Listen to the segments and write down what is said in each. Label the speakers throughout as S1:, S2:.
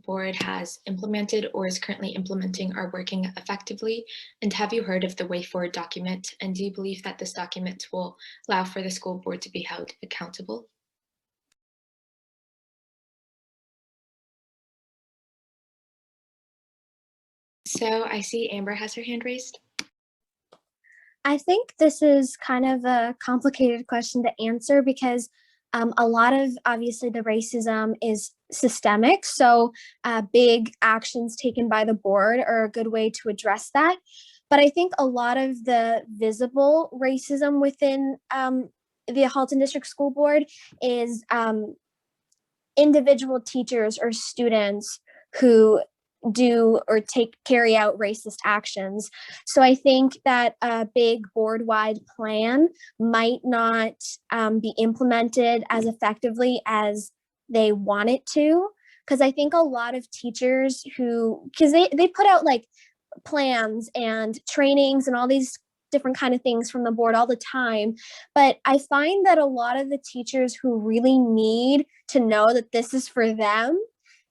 S1: board has implemented or is currently implementing are working effectively? And have you heard of the Way Forward document? And do you believe that this document will allow for the school board to be held accountable? So I see Amber has her hand raised.
S2: I think this is kind of a complicated question to answer because a lot of obviously the racism is systemic. So big actions taken by the board are a good way to address that. But I think a lot of the visible racism within the Halton District School Board is individual teachers or students who do or carry out racist actions. So I think that a big board-wide plan might not be implemented as effectively as they want it to, because I think a lot of teachers because they put out like plans and trainings and all these different kind of things from the board all the time. But I find that a lot of the teachers who really need to know that this is for them,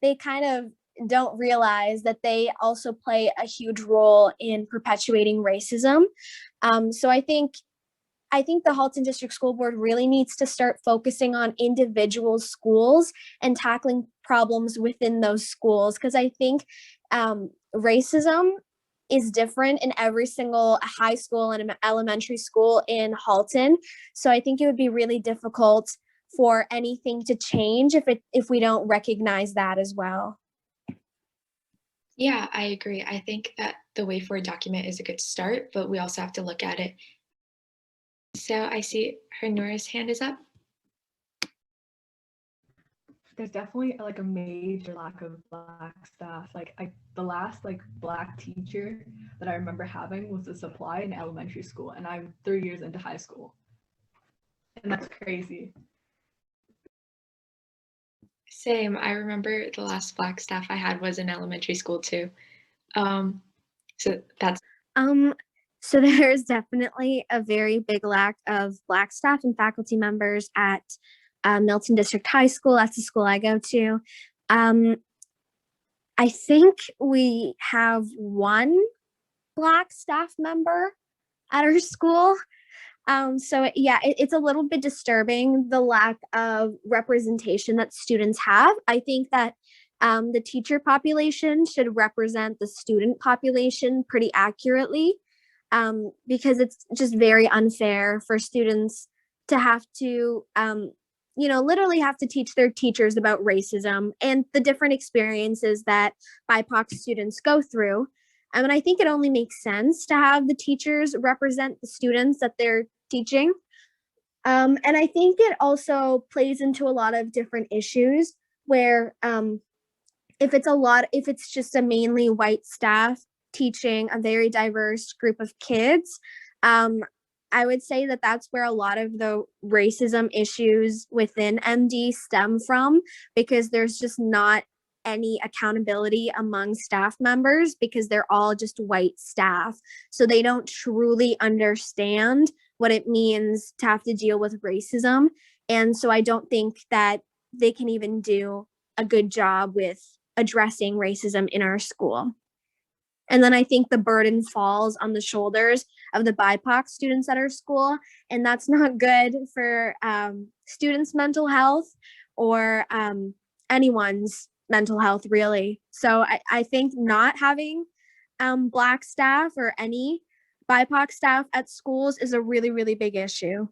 S2: they kind of don't realize that they also play a huge role in perpetuating racism. So I think the Halton District School Board really needs to start focusing on individual schools and tackling problems within those schools, because I think racism is different in every single high school and elementary school in Halton. So I think it would be really difficult for anything to change if we don't recognize that as well.
S1: Yeah, I agree. I think that the Way Forward document is a good start, but we also have to look at it. So I see Nora's hand is up.
S3: There's definitely like a major lack of Black staff. The last Black teacher that I remember having was a supply in elementary school, and I'm 3 years into high school, and that's crazy.
S1: Same. I remember the last Black staff I had was in elementary school too. So that's
S2: So there's definitely a very big lack of Black staff and faculty members at Milton District High School. That's the school I go to. I think we have one Black staff member at our school. So yeah, it's a little bit disturbing, the lack of representation that students have. I think that the teacher population should represent the student population pretty accurately, because it's just very unfair for students to have to, literally have to teach their teachers about racism and the different experiences that BIPOC students go through. And I think it only makes sense to have the teachers represent the students that they're teaching. And I think it also plays into a lot of different issues where if it's just a mainly white staff teaching a very diverse group of kids, I would say that that's where a lot of the racism issues within MD stem from, because there's just not any accountability among staff members because they're all just white staff. So they don't truly understand what it means to have to deal with racism. And so I don't think that they can even do a good job with addressing racism in our school. And then I think the burden falls on the shoulders of the BIPOC students at our school, and that's not good for students' mental health or anyone's mental health, really. So I think not having Black staff or any BIPOC staff at schools is a really, really big issue.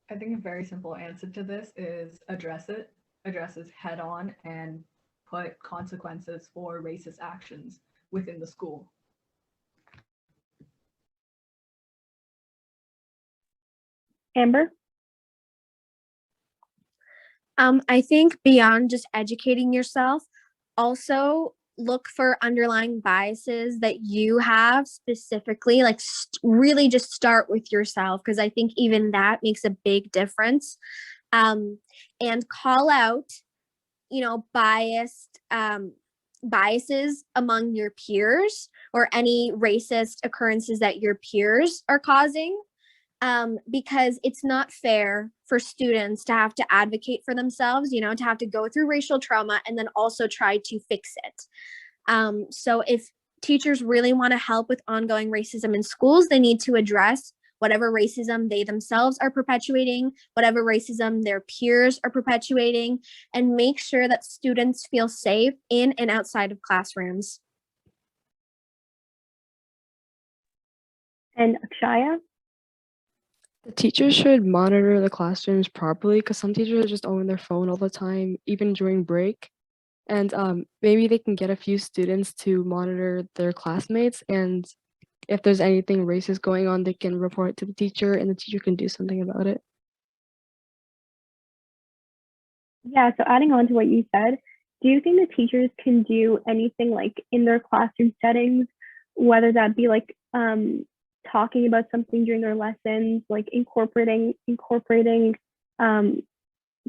S3: I think a very simple answer to this is address it head on, and put consequences for racist actions within the school.
S2: Amber? I think beyond just educating yourself, also look for underlying biases that you have specifically, like really just start with yourself, because I think even that makes a big difference. And call out, biases among your peers or any racist occurrences that your peers are causing. because it's not fair for students to have to advocate for themselves, you know, to have to go through racial trauma and then also try to fix it. So if teachers really want to help with ongoing racism in schools, they need to address whatever racism they themselves are perpetuating, whatever racism their peers are perpetuating, and make sure that students feel safe in and outside of classrooms.
S4: And Akshaya?
S5: The teachers should monitor the classrooms properly because some teachers are just on their phone all the time, even during break. And maybe they can get a few students to monitor their classmates, and if there's anything racist going on, they can report it to the teacher and the teacher can do something about it.
S4: Yeah, so adding on to what you said, do you think the teachers can do anything like in their classroom settings, whether that be like talking about something during their lessons, like incorporating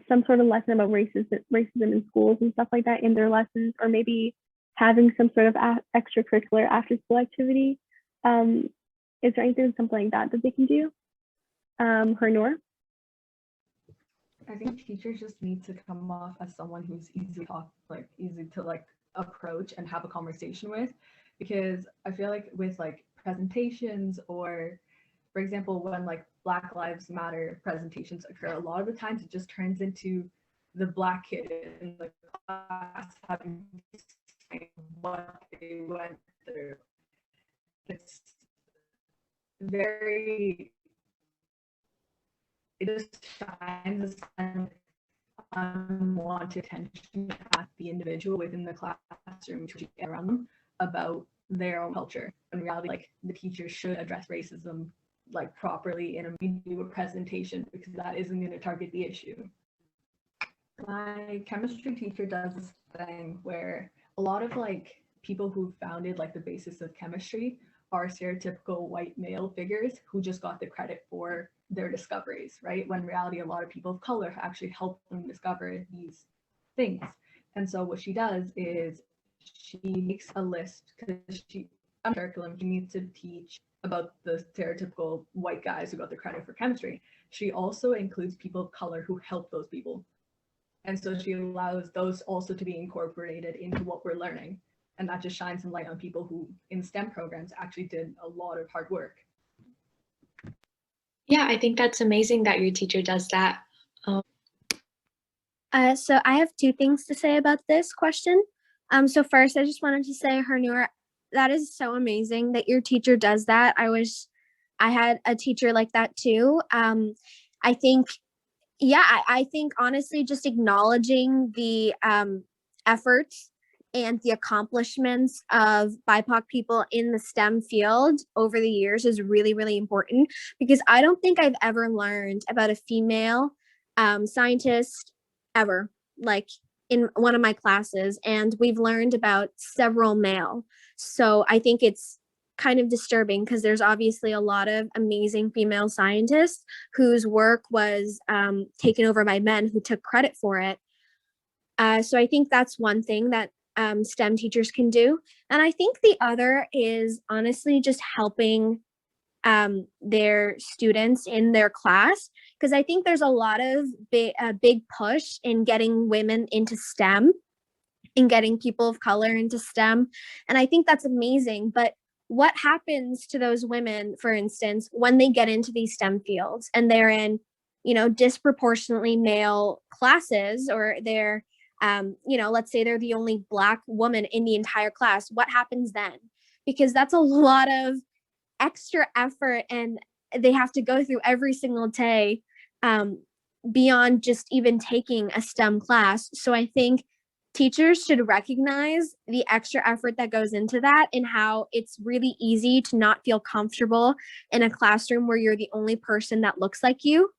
S4: some sort of lesson about racism in schools and stuff like that in their lessons, or maybe having some sort of extracurricular after school activity? Is there anything, something like that they can do? Hernor?
S3: I think teachers just need to come off as someone who's easy to approach and have a conversation with, because I feel like with like presentations, or for example, when like Black Lives Matter presentations occur, a lot of the times it just turns into the Black kid in the class having to explain what they went through. It's very, it just shines an unwanted attention at the individual within the classroom to get around them about their own culture. In reality, like the teachers should address racism like properly in a presentation, because that isn't going to target the issue. My chemistry teacher does this thing where a lot of like people who founded like the basis of chemistry are stereotypical white male figures who just got the credit for their discoveries, right? When in reality, a lot of people of color actually helped them discover these things. And so what she does is she makes a list, because on curriculum, she needs to teach about the stereotypical white guys who got the credit for chemistry. She also includes people of color who help those people. And so she allows those also to be incorporated into what we're learning. And that just shines some light on people who in STEM programs actually did a lot of hard work.
S1: Yeah, I think that's amazing that your teacher does that.
S2: So I have two things to say about this question. So first, I just wanted to say, Hernur, that is so amazing that your teacher does that. I wish I had a teacher like that too. I think, yeah, I think honestly, just acknowledging the efforts and the accomplishments of BIPOC people in the STEM field over the years is really, really important, because I don't think I've ever learned about a female scientist ever, like in one of my classes, and we've learned about several male. So I think it's kind of disturbing, because there's obviously a lot of amazing female scientists whose work was taken over by men who took credit for it. So I think that's one thing that STEM teachers can do. And I think the other is honestly just helping their students in their class, because I think there's a lot of big push in getting women into STEM and getting people of color into STEM. And I think that's amazing. But what happens to those women, for instance, when they get into these STEM fields and they're in, you know, disproportionately male classes, or they're, you know, let's say they're the only Black woman in the entire class? What happens then? Because that's a lot of extra effort, and they have to go through every single day beyond just even taking a STEM class. So I think teachers should recognize the extra effort that goes into that, and how it's really easy to not feel comfortable in a classroom where you're the only person that looks like you.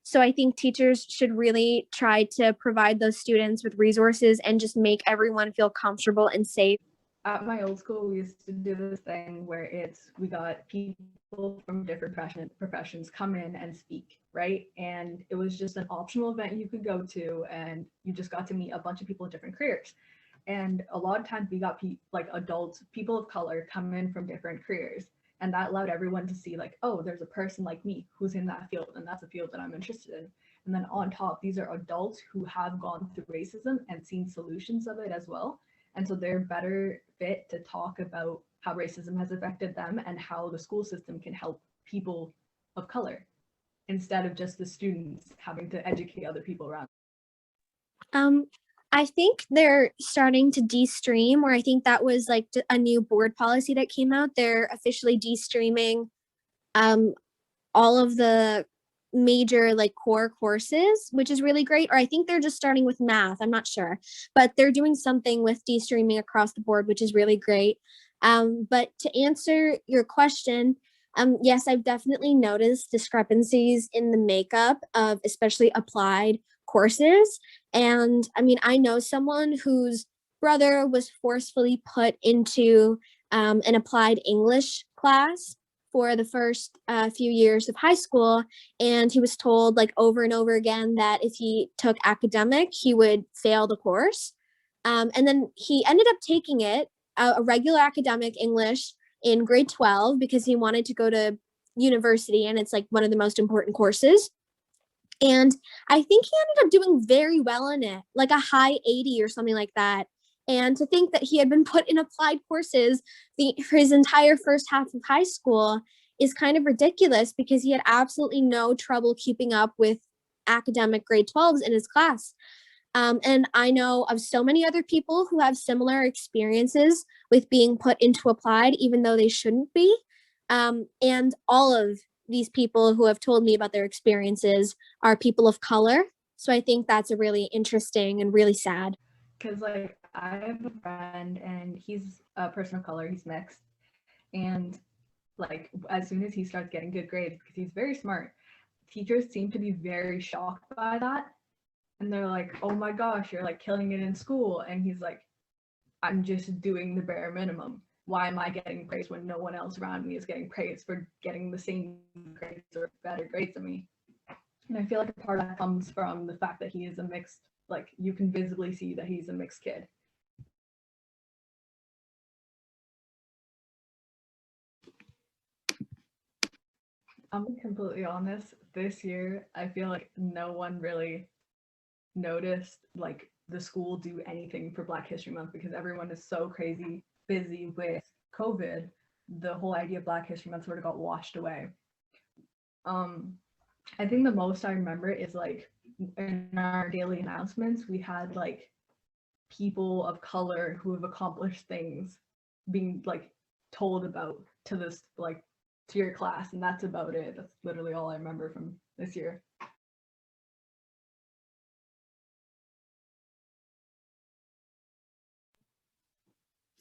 S2: So I think teachers should really try to provide those students with resources and just make everyone feel comfortable and safe.
S3: At my old school, we used to do this thing where we got people from different professions come in and speak, right? And it was just an optional event you could go to, and you just got to meet a bunch of people in different careers. And a lot of times we got like adults, people of color come in from different careers. And that allowed everyone to see like, oh, there's a person like me who's in that field, and that's a field that I'm interested in. And then on top, these are adults who have gone through racism and seen solutions of it as well. And so they're better fit to talk about how racism has affected them and how the school system can help people of color, instead of just the students having to educate other people around.
S2: I think they're starting to de-stream, or I think that was like a new board policy that came out. They're officially de-streaming all of the major like core courses, which is really great. Or I think they're just starting with math. I'm not sure, but they're doing something with de-streaming across the board, which is really great. But to answer your question, yes, I've definitely noticed discrepancies in the makeup of especially applied courses. And I mean, I know someone whose brother was forcefully put into an applied English class for the first few years of high school. And he was told like over and over again that if he took academic, he would fail the course. And then he ended up taking it, a regular academic English in grade 12, because he wanted to go to university and it's like one of the most important courses. And I think he ended up doing very well in it, like a high 80 or something like that. And to think that he had been put in applied courses for his entire first half of high school is kind of ridiculous, because he had absolutely no trouble keeping up with academic grade 12s in his class. And I know of so many other people who have similar experiences with being put into applied, even though they shouldn't be. And all of these people who have told me about their experiences are people of color. So I think that's a really interesting and really sad.
S3: Because like I have a friend and he's a person of color, he's mixed. And like as soon as he starts getting good grades, because he's very smart, teachers seem to be very shocked by that. And they're like, oh my gosh, you're like killing it in school. And he's like, I'm just doing the bare minimum. Why am I getting praised when no one else around me is getting praised for getting the same grades or better grades than me? And I feel like a part of that comes from the fact that he is a mixed, like you can visibly see that he's a mixed kid. I'm completely honest, this year, I feel like no one really noticed like the school do anything for Black History Month, because everyone is so crazy busy with COVID. The whole idea of Black History Month sort of got washed away. I think the most I remember is like in our daily announcements, we had like people of color who have accomplished things being like told about to this, like to your class, and that's about it. That's literally all I remember from this year.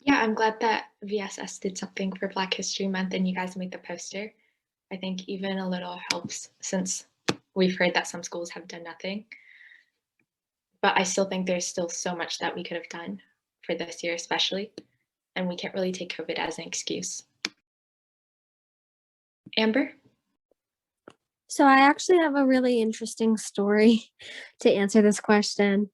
S1: Yeah, I'm glad that VSS did something for Black History Month and you guys made the poster. I think even a little helps, since we've heard that some schools have done nothing. But I still think there's still so much that we could have done for this year especially, and we can't really take COVID as an excuse. Amber?
S2: So I actually have a really interesting story to answer this question.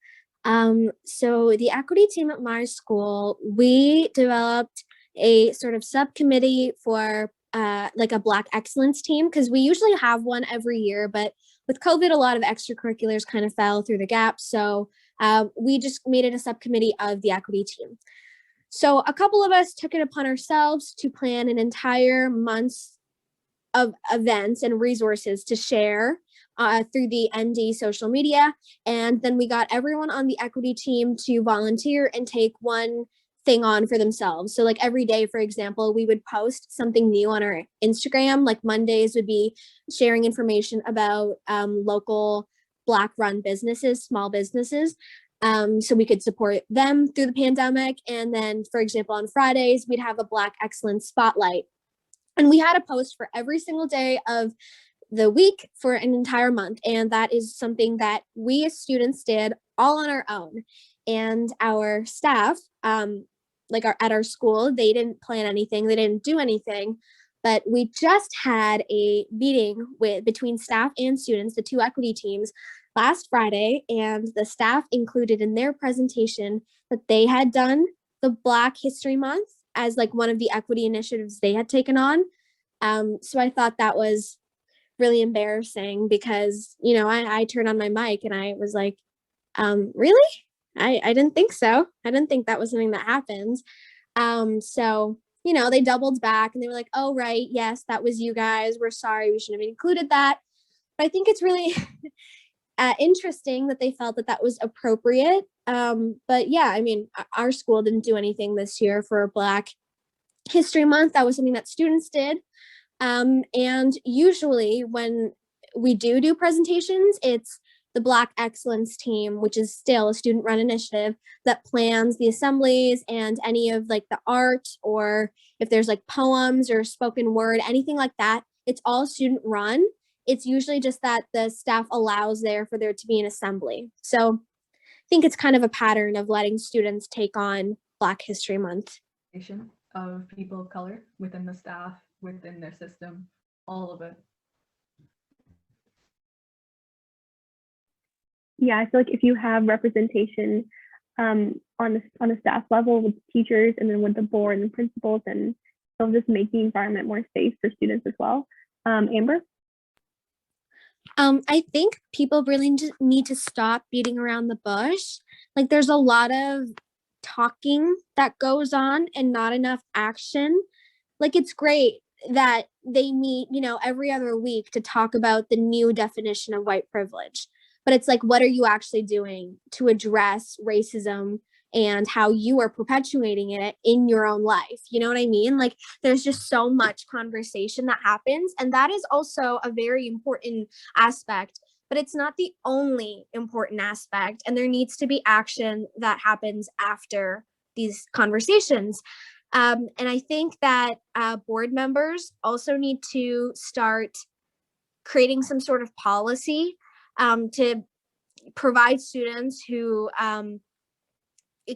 S2: So the equity team at my school, we developed a sort of subcommittee for like a Black excellence team, because we usually have one every year, but with COVID, a lot of extracurriculars kind of fell through the gaps. So we just made it a subcommittee of the equity team. So a couple of us took it upon ourselves to plan an entire month's of events and resources to share through the ND social media. And then we got everyone on the equity team to volunteer and take one thing on for themselves. So like every day, for example, we would post something new on our Instagram. Like Mondays would be sharing information about local Black run businesses, small businesses. So we could support them through the pandemic. And then, for example, on Fridays, we'd have a Black excellence spotlight. And we had a post for every single day of the week for an entire month. And that is something that we as students did all on our own. And our staff, at our school, they didn't plan anything, they didn't do anything. But we just had a meeting between staff and students, the two equity teams, last Friday, and the staff included in their presentation that they had done the Black History Month as like one of the equity initiatives they had taken on. So I thought that was really embarrassing because, you know, I turned on my mic and I was like, really? I didn't think so. I didn't think that was something that happened. So, you know, they doubled back and they were like, oh, right. Yes, that was you guys. We're sorry. We shouldn't have included that. But I think it's really interesting that they felt that that was appropriate. But yeah, I mean, our school didn't do anything this year for Black History Month. That was something that students did. And usually when we do presentations, it's the Black Excellence Team, which is still a student-run initiative that plans the assemblies and any of like the art, or if there's like poems or spoken word, anything like that, it's all student-run. It's usually just that the staff allows for there to be an assembly. So I think it's kind of a pattern of letting students take on Black History Month.
S3: Of people of color within the staff, within their system, all of it.
S4: Yeah, I feel like if you have representation on a staff level with teachers and then with the board and principals, and it'll just make the environment more safe for students as well. Amber?
S2: I think people really need to stop beating around the bush. Like there's a lot of talking that goes on and not enough action. Like it's great that they meet, you know, every other week to talk about the new definition of white privilege. But it's like, what are you actually doing to address racism and how you are perpetuating it in your own life? You know what I mean? Like there's just so much conversation that happens. And that is also a very important aspect, but it's not the only important aspect. And there needs to be action that happens after these conversations. And I think that board members also need to start creating some sort of policy to provide students who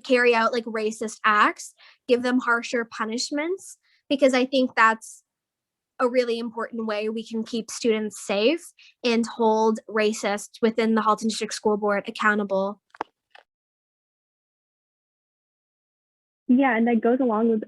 S2: carry out like racist acts, give them harsher punishments, because I think that's a really important way we can keep students safe and hold racists within the Halton District School Board accountable.
S4: Yeah, and that goes along with